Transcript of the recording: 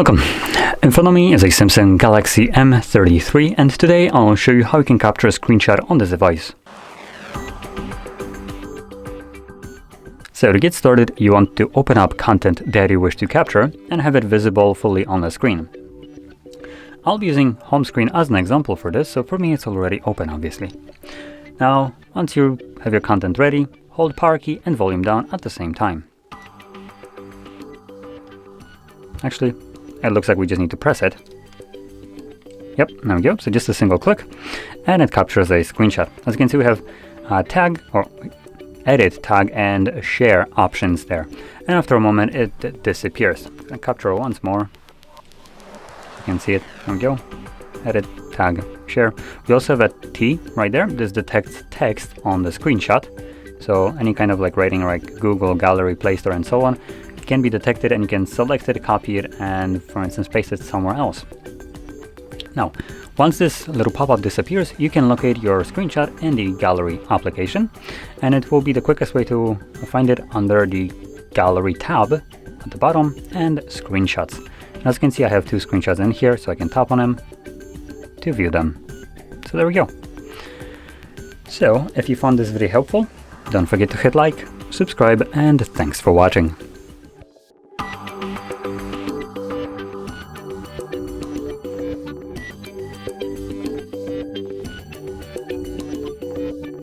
Welcome. In front of me is a Samsung Galaxy M33, and today I'll show you how you can capture a screenshot on this device. So to get started, you want to open up content that you wish to capture and have it visible fully on the screen. I'll be using home screen as an example for this, so for me it's already open obviously. Now, once you have your content ready, hold power key and volume down at the same time. Actually, it looks like we just need to press it. Yep, there we go. So just a single click and it captures a screenshot. As you can see, we have tag or edit, tag and share options there. And after a moment, it disappears. I capture it once more. You can see it. There we go. Edit, tag, share. We also have a T right there. This detects text on the screenshot. So any kind of like writing like Google, Gallery, Play Store, and so on can be detected, and you can select it, copy it, and for instance paste it somewhere else. Now, once this little pop-up disappears, you can locate your screenshot in the Gallery application, and it will be the quickest way to find it under the Gallery tab at the bottom and Screenshots. And as you can see, I have two screenshots in here, so I can tap on them to view them. So there we go. So if you found this video helpful, don't forget to hit like, subscribe, and thanks for watching.